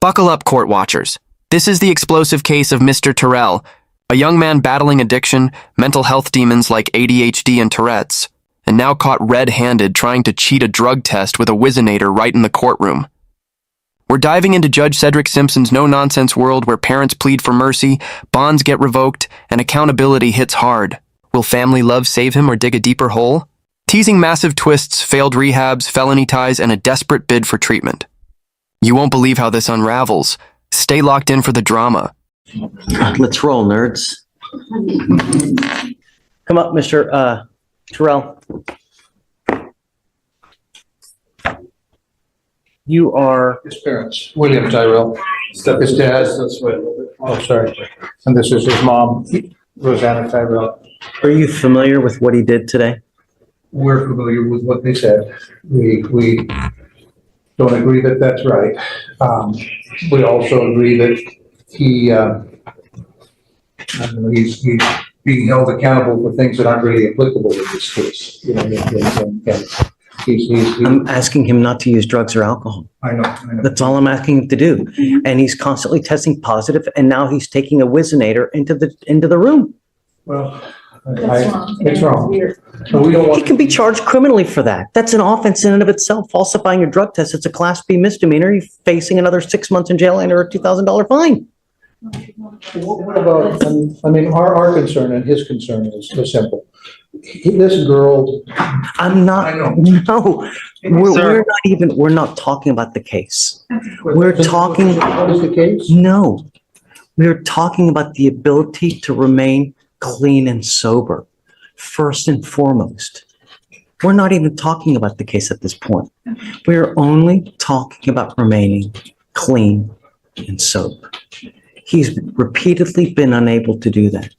Buckle up, court watchers. This is the explosive case of Mr. Terrell, a young man battling addiction, mental health demons like ADHD and Tourette's, and now caught red-handed trying to cheat a drug test with a Whizzinator right in the courtroom. We're diving into Judge Cedric Simpson's no-nonsense world where parents plead for mercy, bonds get revoked, and accountability hits hard. Will family love save him or dig a deeper hole? Teasing massive twists, failed rehabs, felony ties, and a desperate bid for treatment. You won't believe how this unravels. Stay locked in for the drama. Let's roll, nerds. Come up, Mr. Terrell. You are... His parents, William Tyrell. His dad, oh, sorry. And this is his mom, Rosanna Tyrell. Are you familiar with what he did today? We're familiar with what they said. We don't agree that that's right. We also agree that he's being held accountable for things that aren't really applicable in this case. You know, and I'm asking him not to use drugs or alcohol. I know. That's all I'm asking him to do. And he's constantly testing positive, and now he's taking a Whizzinator into the room. Well, it's wrong. So we don't He want. can be charged criminally for that. That's an offense in and of itself. Falsifying your drug test, it's a Class B misdemeanor. You're facing another 6 months in jail and or a $2,000 fine. What about, I mean, our concern and his concern is simple. This girl. I'm not, I know. no, we're not talking about the case. We're talking, What is the case? no, we're talking about the ability to remain clean and sober, first and foremost. We're not even talking about the case at this point. We're only talking about remaining clean and sober. He's repeatedly been unable to do that.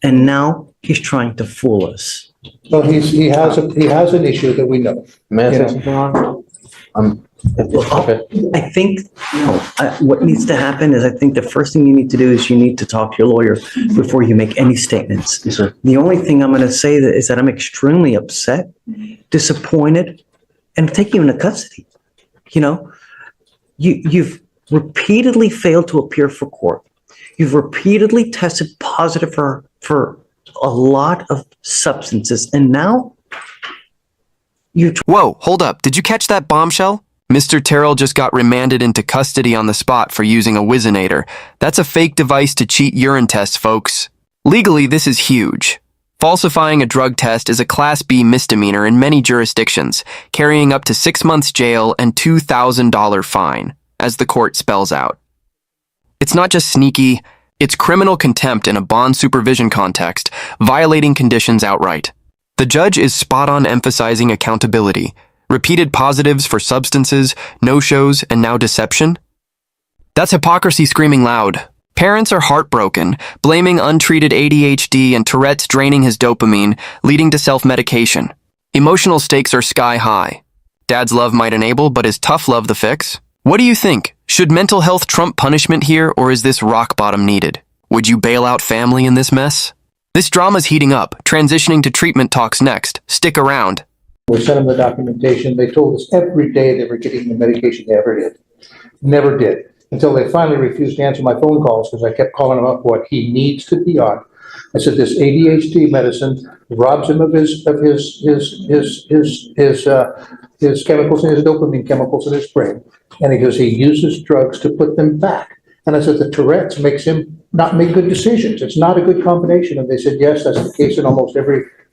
And now he's trying to fool us. Well, he has an issue that we know. May I You say know. something on? Okay. I think, what needs to happen is I think the first thing you need to do is you need to talk to your lawyer before you make any statements. Yes, sir. The only thing I'm going to say is that I'm extremely upset, disappointed, and taking you into custody. You know, you've repeatedly failed to appear for court. You've repeatedly tested positive for a lot of substances, and now you're... Whoa, hold up. Did you catch that bombshell? Mr. Terrell just got remanded into custody on the spot for using a Whizzinator. That's a fake device to cheat urine tests, folks. Legally, this is huge. Falsifying a drug test is a Class B misdemeanor in many jurisdictions, carrying up to 6 months jail and $2,000 fine, as the court spells out. It's not just sneaky, it's criminal contempt in a bond supervision context, violating conditions outright. The judge is spot on emphasizing accountability, repeated positives for substances, no-shows, and now deception. That's hypocrisy screaming loud. Parents are heartbroken, blaming untreated ADHD and Tourette's draining his dopamine, leading to self-medication. Emotional stakes are sky high. Dad's love might enable, but is tough love the fix? What do you think? Should mental health trump punishment here, or is this rock bottom needed? Would you bail out family in this mess? This drama's heating up, transitioning to treatment talks next. Stick around. We sent them the documentation. They told us every day they were getting the medication they ever did. Never did. Until they finally refused to answer my phone calls because I kept calling him up what he needs to be on. I said, this ADHD medicine robs him of his chemicals and his dopamine chemicals in his brain. And he goes, he uses drugs to put them back. And I said, the Tourette's makes him not make good decisions. It's not a good combination. And they said, yes, that's the case in almost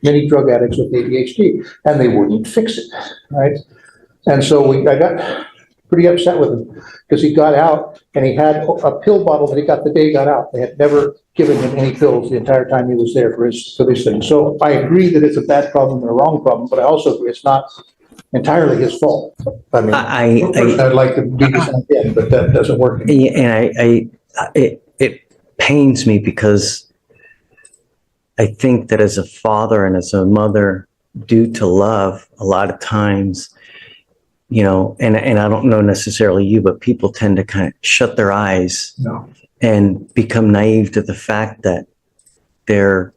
many drug addicts with ADHD. And they wouldn't fix it, right? And so I got pretty upset with him because he got out and he had a pill bottle that he got the day he got out. They had never given him any pills the entire time he was there for this thing. So I agree that it's a bad problem and a wrong problem, but I also agree it's not entirely his fault. I mean, I'd like to beat this on the end, but that doesn't work. And it pains me because I think that as a father and as a mother, due to love, a lot of times, you know, and I don't know necessarily you, but people tend to kind of shut their eyes and become naive to the fact that they're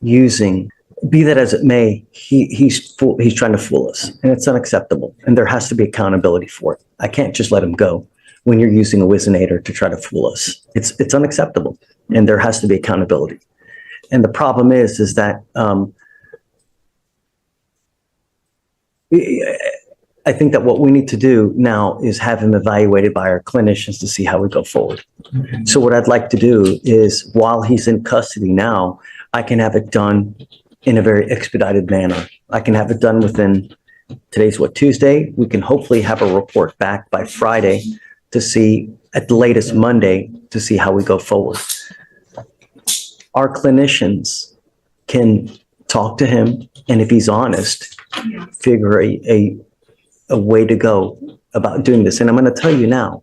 using, be that as it may, he's trying to fool us, and it's unacceptable, and there has to be accountability for it. I can't just let him go when you're using a Whizzinator to try to fool us. It's unacceptable, and there has to be accountability. And the problem is that I think that what we need to do now is have him evaluated by our clinicians to see how we go forward. Okay. So what I'd like to do is, while he's in custody now, I can have it done in a very expedited manner. I can have it done within, today's what, Tuesday? We can hopefully have a report back by Friday to see, at the latest Monday, to see how we go forward. Our clinicians can talk to him, and if he's honest, figure a way to go about doing this. And I'm going to tell you now,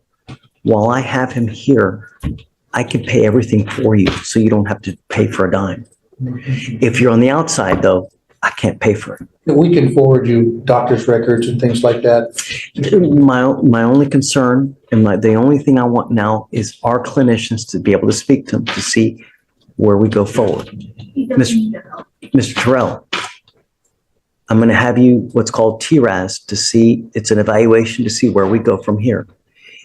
while I have him here, I can pay everything for you, so you don't have to pay for a dime. If you're on the outside, though, I can't pay for it. We can forward you doctor's records and things like that. My only concern and the only thing I want now is our clinicians to be able to speak to him to see where we go forward. Mr. Terrell, I'm going to have you what's called TRAS to see, it's an evaluation to see where we go from here.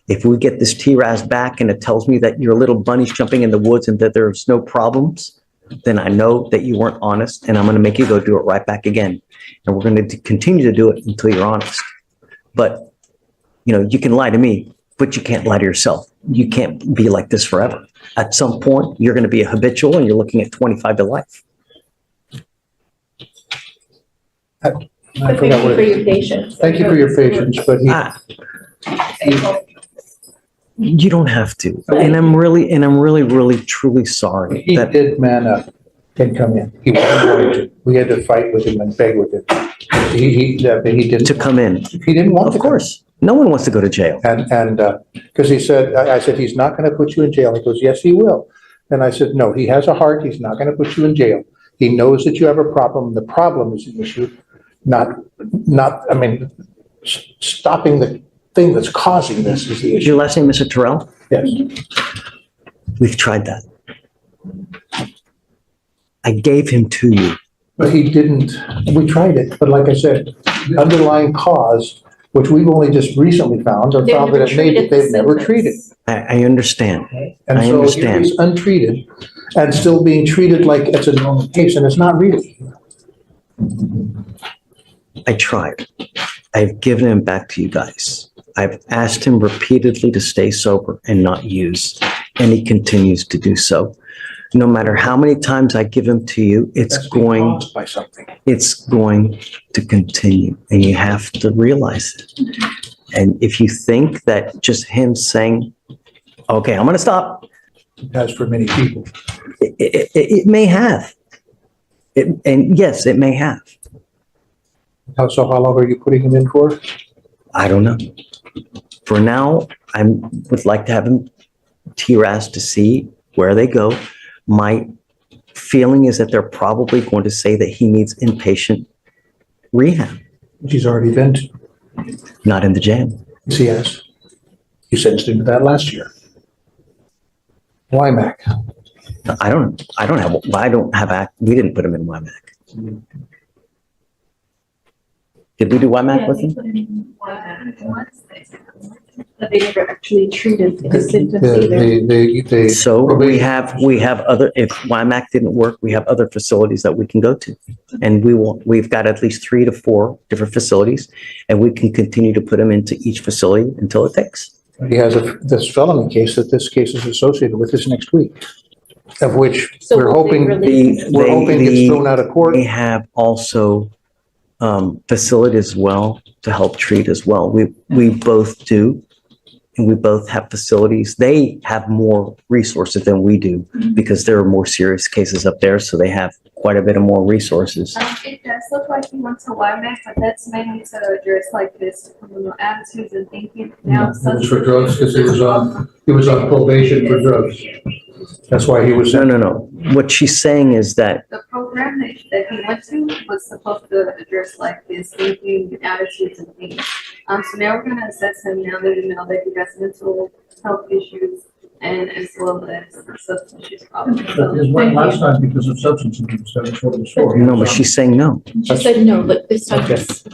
If we get this TRAS back and it tells me that your little bunny's jumping in the woods and that there's no problems, then I know that you weren't honest, and I'm going to make you go do it right back again. And we're going to continue to do it until you're honest. But, you can lie to me, but you can't lie to yourself. You can't be like this forever. At some point, you're going to be a habitual and you're looking at 25 to life. I But forgot thank you what for it- your patience. Thank you for your patience, but You don't have to. And I'm really, truly sorry he that did man up and come in. He wasn't going to. We had to fight with him and beg with him. He didn't. to come in. He didn't want to. Of course, no one wants to go to jail. And because he said, I said, he's not going to put you in jail. He goes, yes, he will. And I said, no, he has a heart. He's not going to put you in jail. He knows that you have a problem. The problem is the issue, stopping the thing that's causing this is the Is issue. your last name Mr. Terrell? Yes. We've tried that. I gave him to you. But he didn't, we tried it, but like I said, the underlying cause, which we've only just recently found, or They've found that never it may be, treated the they've never symptoms. treated. I understand. And I so here understand. he's untreated and still being treated like it's a normal case, and it's not really. I tried. I've given him back to you guys. I've asked him repeatedly to stay sober and not use, and he continues to do so. No matter how many times I give him to you, That's being caused by something. it's going to continue, and you have to realize it. And if you think that just him saying, okay, I'm going to stop, It has for many people. it may have. And yes, it may have. So how long are you putting him in for? I don't know. For now, I would like to have him TRAS to see where they go. My feeling is that they're probably going to say that he needs inpatient rehab, Which he's already been to. not in the jail. Yes. You sentenced him to that last year. WIMAC. We didn't put him in WIMAC. Did we do WIMAC with him? But they never actually treated the symptoms either. They. So we have other, if WIMAC didn't work, we have other facilities that we can go to. And we've got at least 3 to 4 different facilities, and we can continue to put them into each facility until it takes. He has this felony case that this case is associated with this next week, of which So we're will they hoping, release- we're hoping gets thrown out of court. They have also facilities as well to help treat as well. We both do, and we both have facilities. They have more resources than we do because there are more serious cases up there, so they have quite a bit of more resources. It does look like he went to WIMAC, but that's mainly to address like this criminal attitudes and thinking. Now, It was for drugs because he was on probation for drugs. That's why he was. No. What she's saying is that the program that he went to was supposed to address like this thinking, attitudes, and things. So now we're gonna assess him now that we know that he has mental health issues and as well as substance use problems. So, thank you. time because of substance abuse, that's what it was for. no, but she's saying no. She said no, but this time Okay. it's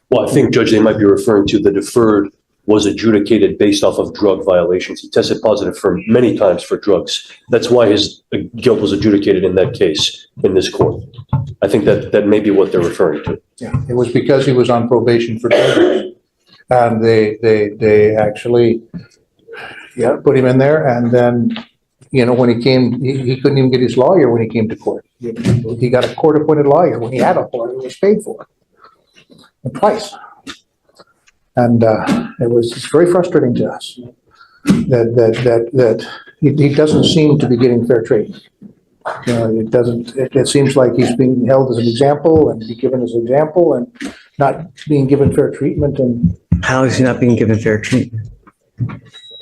Well, I think, Judge, they might be referring to the deferred was adjudicated based off of drug violations. He tested positive for many times for drugs. That's why his guilt was adjudicated in that case in this court. I think that may be what they're referring to. Yeah, it was because he was on probation for drug use. And they actually, put him in there. And then, when he came, he couldn't even get his lawyer when he came to court. He got a court-appointed lawyer when he had a lawyer. It was paid for. And twice. And it was very frustrating to us that he doesn't seem to be getting fair treatment. It seems like he's being held as an example and be given as an example and not being given fair treatment. And How is he not being given fair treatment?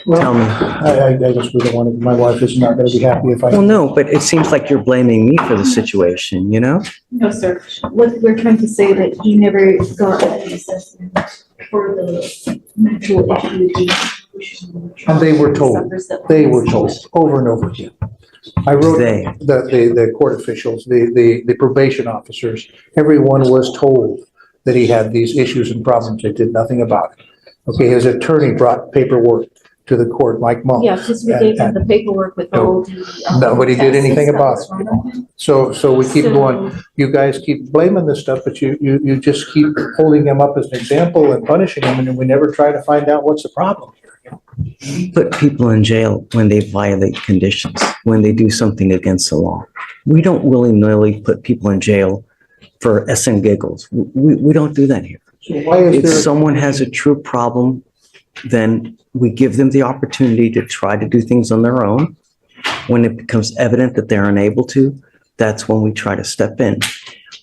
well, Tell me. I just really wanted, my wife is not going to be happy if I. Well, no, but it seems like you're blaming me for the situation, No, sir. What we're trying to say that he never got an assessment for the mental issue. And they were told over and over again. I wrote They. the court officials, the probation officers, everyone was told that he had these issues and problems. They did nothing about it. Okay, his attorney brought paperwork to the court, Mike Monk. Yeah, because we gave him the paperwork with all the. Nobody did anything about it. it. So we keep going, you guys keep blaming this stuff, but you just keep holding him up as an example and punishing him, and then we never try to find out what's the problem here. Put people in jail when they violate conditions, when they do something against the law. We don't willy-nilly put people in jail for s and giggles. We don't do that here. So why is If there? someone has a true problem, then we give them the opportunity to try to do things on their own. When it becomes evident that they're unable to, that's when we try to step in.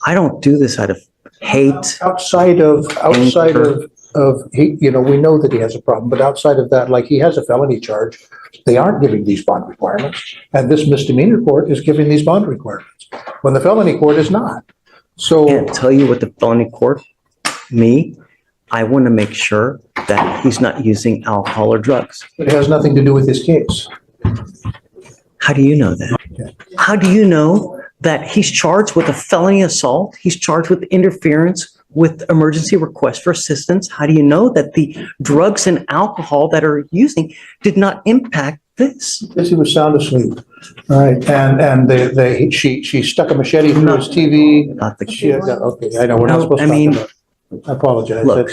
I don't do this out of hate. Outside of, he, we know that he has a problem, but outside of that, like he has a felony charge, they aren't giving these bond requirements. And this misdemeanor court is giving these bond requirements, when the felony court is not. I So, can't tell you what the felony court, I want to make sure that he's not using alcohol or drugs. it has nothing to do with this case. How do you know that? How do you know that he's charged with a felony assault? He's charged with interference with emergency request for assistance. How do you know that the drugs and alcohol that are using did not impact this? Because he was sound asleep. All right, and she stuck a machete through his TV. Not the She, okay, I know, we're not No, supposed I to mean, talk about it. I apologize. look.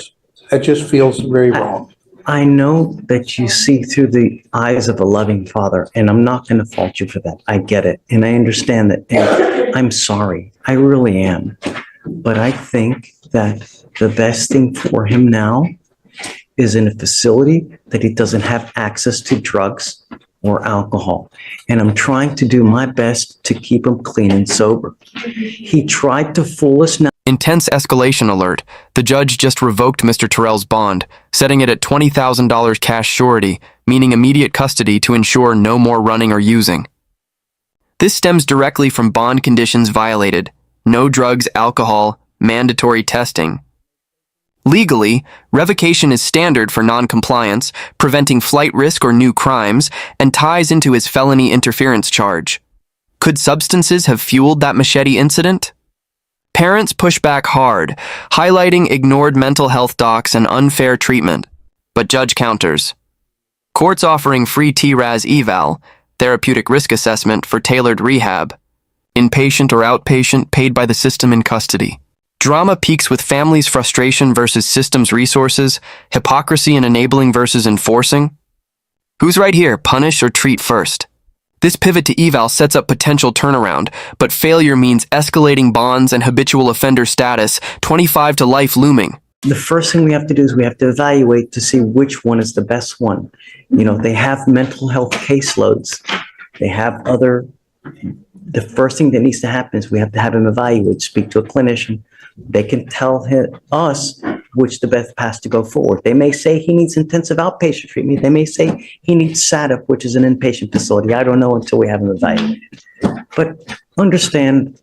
That just feels very wrong. I know that you see through the eyes of a loving father, and I'm not going to fault you for that. I get it. And I understand that. And I'm sorry. I really am. But I think that the best thing for him now is in a facility that he doesn't have access to drugs or alcohol. And I'm trying to do my best to keep him clean and sober. He tried to fool us now. Intense escalation alert. The judge just revoked Mr. Terrell's bond, setting it at $20,000 cash surety, meaning immediate custody to ensure no more running or using. This stems directly from bond conditions violated: no drugs, alcohol, mandatory testing. Legally, revocation is standard for non-compliance, preventing flight risk or new crimes, and ties into his felony interference charge. Could substances have fueled that machete incident? Parents push back hard, highlighting ignored mental health docs and unfair treatment. But judge counters. Courts offering free TRAS eval, therapeutic risk assessment for tailored rehab. Inpatient or outpatient paid by the system in custody. Drama peaks with families' frustration versus systems resources, hypocrisy in enabling versus enforcing. Who's right here, punish or treat first? This pivot to eval sets up potential turnaround, but failure means escalating bonds and habitual offender status, 25 to life looming. The first thing we have to do is we have to evaluate to see which one is the best one. They have mental health caseloads. They have the first thing that needs to happen is we have to have him evaluate, speak to a clinician. They can tell us which the best path to go forward. They may say he needs intensive outpatient treatment. They may say he needs SADP, which is an inpatient facility. I don't know until we have him evaluated. But understand,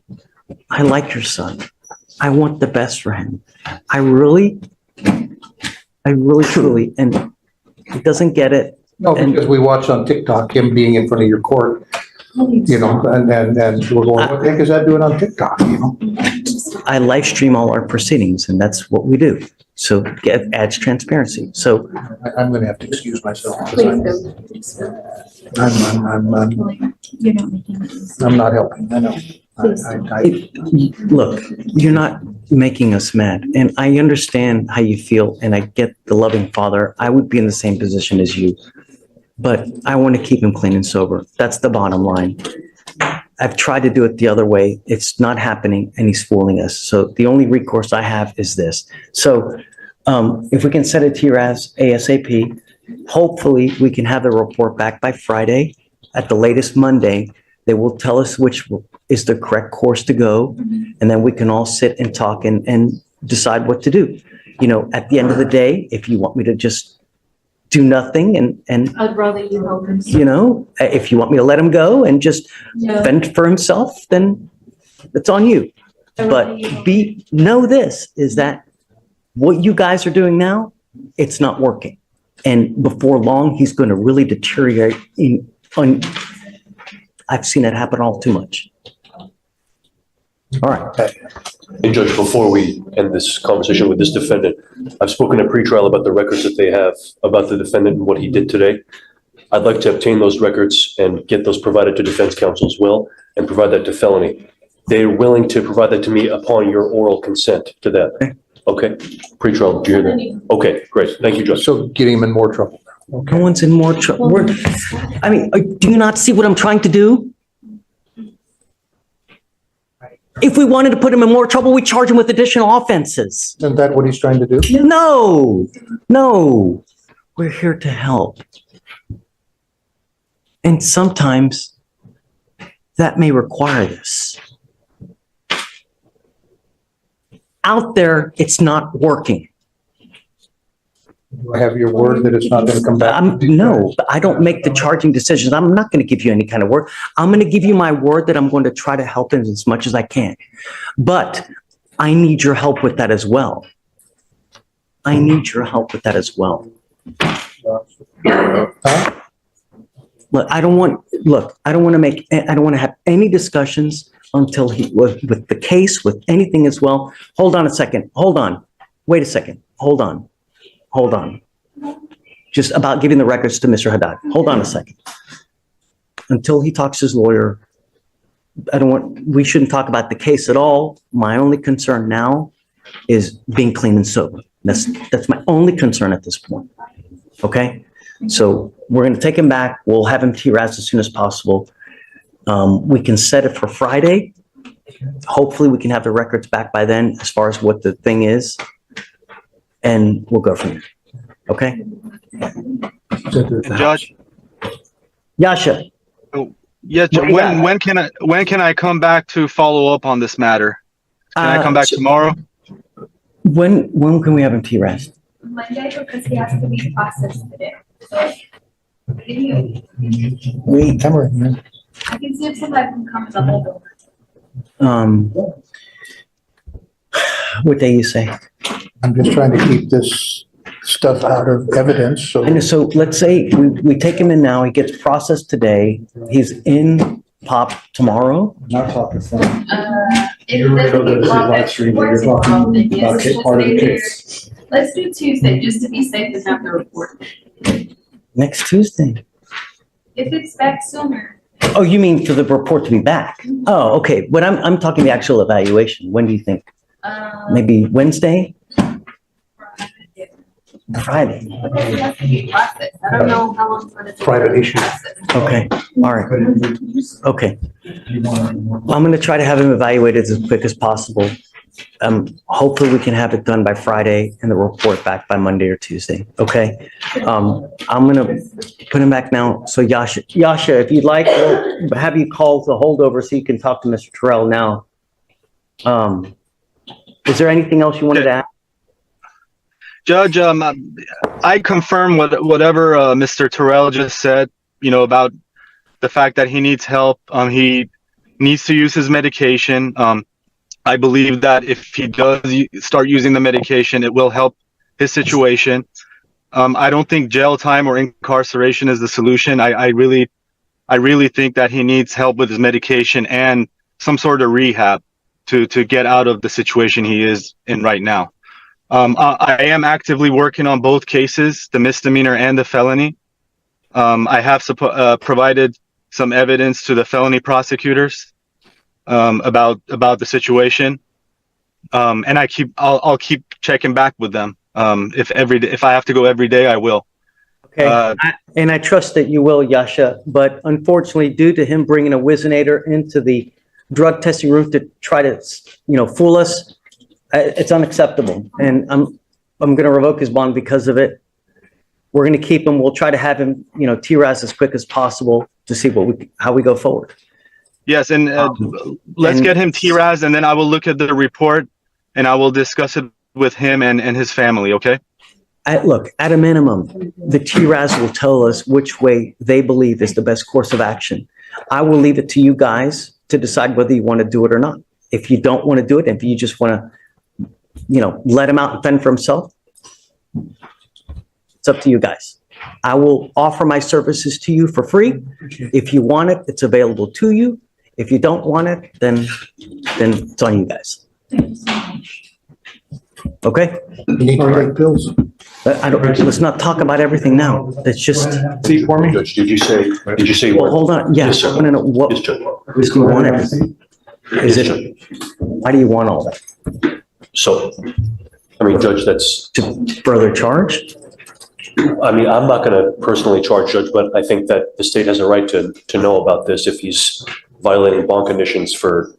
I like your son. I want the best for him. I really truly, and he doesn't get it. No, because we watched on TikTok him being in front of your court, and we're going, what the heck is that doing on TikTok, I live stream all our proceedings, and that's what we do. So adds transparency. So I'm gonna have to excuse myself. Please do. You're not making it. I'm not helping, I know. look, you're not making us mad. And I understand how you feel and I get the loving father. I would be in the same position as you. But I want to keep him clean and sober. That's the bottom line. I've tried to do it the other way. It's not happening and he's fooling us. So the only recourse I have is this. So if we can set it to your as ASAP, hopefully we can have the report back by Friday, at the latest Monday. They will tell us which is the correct course to go. And then we can all sit and talk and decide what to do. You know, at the end of the day, if you want me to just do nothing and I'd rather you help him. you know, if you want me to let him go and just No, fend for himself, then it's on you. I'd But rather you help know this, is that what you guys are doing now, it's not working. And before long, he's going to really deteriorate I've seen it happen all too much. All right. And Judge, before we end this conversation with this defendant, I've spoken at pretrial about the records that they have about the defendant and what he did today. I'd like to obtain those records and get those provided to defense counsel as well and provide that to felony. They're willing to provide that to me upon your oral consent to that. Okay? Pretrial, did you hear that? Okay, great. Thank you, Judge. So getting him in more trouble. No one's in more trouble. I mean, do you not see what I'm trying to do? If we wanted to put him in more trouble, we charge him with additional offenses. Isn't that what he's trying to do? No, we're here to help. And sometimes that may require this. Out there, it's not working. Do I have your word that it's not gonna come back? No, but I don't make the charging decisions. I'm not going to give you any kind of word. I'm going to give you my word that I'm going to try to help him as much as I can. But I need your help with that as well. I need your help with that as well. Look, I don't want to have any discussions until with the case, with anything as well. Hold on a second. Hold on. Wait a second. Hold on. Just about giving the records to Mr. Haddad. Hold on a second. Until he talks to his lawyer, we shouldn't talk about the case at all. My only concern now is being clean and sober. That's my only concern at this point. Okay? So we're going to take him back. We'll have him TRAS as soon as possible. We can set it for Friday. Hopefully we can have the records back by then as far as what the thing is. And we'll go from there. Okay? Judge, Yasha, yes, What do you got? when can I come back to follow up on this matter? Can I come back tomorrow? when can we have him TRAS? Monday, because he has to be processed today. So, can you, Wait, Tamara, man. I can see if somebody can come as a holdover. What day you say? I'm just trying to keep this stuff out of evidence, so. And so let's say we take him in now, he gets processed today, he's in POP tomorrow. Not talking from. If You're it doesn't sure that this is get brought live back stream, before you're tomorrow, talking then yes, about we'll part of the stay here. case. Let's do Tuesday, just to be safe and have the report. Next Tuesday. If it's back sooner, Oh, you mean for the report to be back? Oh, okay, but I'm talking the actual evaluation. When do you think? Maybe Wednesday? Friday? because it has to be processed. I don't know how long it's gonna take. Private issue. Okay, all right, okay. I'm gonna try to have him evaluated as quick as possible. Hopefully we can have it done by Friday and the report back by Monday or Tuesday, okay? I'm gonna put him back now. So Yasha, if you'd like, we'll have you call the holdover so you can talk to Mr. Terrell now. Is there anything else you wanted to add? Judge, I confirm whatever Mr. Terrell just said, about the fact that he needs help. He needs to use his medication. I believe that if he does start using the medication, it will help his situation. I don't think jail time or incarceration is the solution. I really think that he needs help with his medication and some sort of rehab to get out of the situation he is in right now. I am actively working on both cases, the misdemeanor and the felony. I have provided some evidence to the felony prosecutors about the situation, and I'll keep checking back with them. If I have to go every day, I will. Okay, and I trust that you will, Yasha, but unfortunately, due to him bringing a Whizzinator into the drug testing room to try to, fool us, it's unacceptable. And I'm going to revoke his bond because of it. We're going to keep him. We'll try to have him, TRAS as quick as possible to see how we go forward. Yes, and let's get him TRAS, and then I will look at the report, and I will discuss it with him and his family, okay? Look, at a minimum, the TRAS will tell us which way they believe is the best course of action. I will leave it to you guys to decide whether you want to do it or not. If you don't want to do it, if you just want to, let him out and fend for himself, it's up to you guys. I will offer my services to you for free. If you want it, it's available to you. If you don't want it, then it's on you guys. Okay? You need to pay bills. Let's not talk about everything now. Let's just see for me. Judge, did you say? Well, hold on. Yes, Yes, I sir. want to know what, Yes, Judge. do you want everything? Is Yes, it, Judge. why do you want all that? So, Judge, that's, To further charge? I'm not going to personally charge Judge, but I think that the state has a right to know about this if he's violating bond conditions for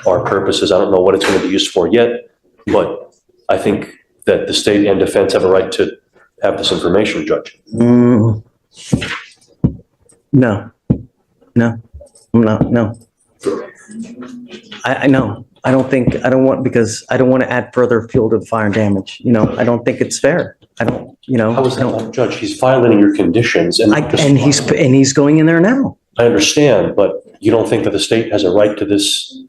our purposes. I don't know what it's going to be used for yet, but I think that the state and defense have a right to have this information, Judge. No. No. I know. I don't want to add further fuel to the fire and damage. I don't think it's fair. How is that not, Judge? He's violating your conditions and he's going in there now. I understand, but you don't think that the state has a right to this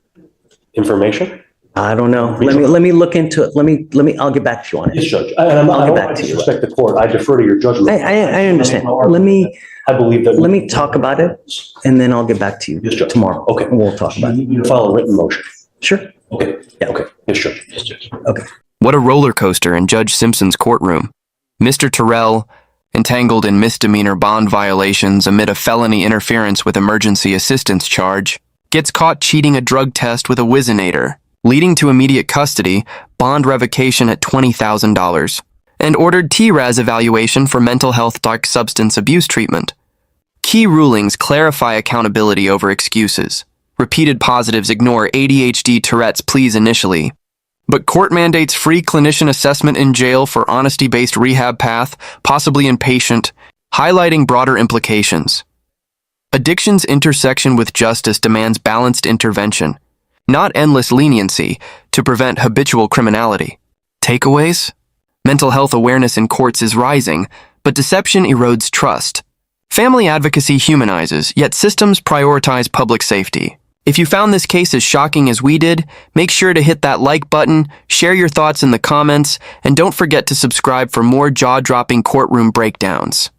information? I don't know. Let me look into it. I'll get back to you on Yes, it. Judge. I'll I get back don't to you. disrespect the court. I defer to your judgment. I understand. I believe that. Let me talk about it and then I'll get back to you Yes, Judge. tomorrow. Okay. And we'll talk about it. You file a written motion. Sure. Okay. Yeah. Okay. Yes, Judge. Yes, Judge. Okay. What a roller coaster in Judge Simpson's courtroom. Mr. Terrell, entangled in misdemeanor bond violations amid a felony interference with emergency assistance charge, gets caught cheating a drug test with a Whizzinator, leading to immediate custody, bond revocation at $20,000, and ordered TRAS evaluation for mental health dark substance abuse treatment. Key rulings clarify accountability over excuses. Repeated positives ignore ADHD Tourette's pleas initially. But court mandates free clinician assessment in jail for honesty-based rehab path, possibly inpatient, highlighting broader implications. Addiction's intersection with justice demands balanced intervention, not endless leniency, to prevent habitual criminality. Takeaways? Mental health awareness in courts is rising, but deception erodes trust. Family advocacy humanizes, yet systems prioritize public safety. If you found this case as shocking as we did, make sure to hit that like button, share your thoughts in the comments, and don't forget to subscribe for more jaw-dropping courtroom breakdowns.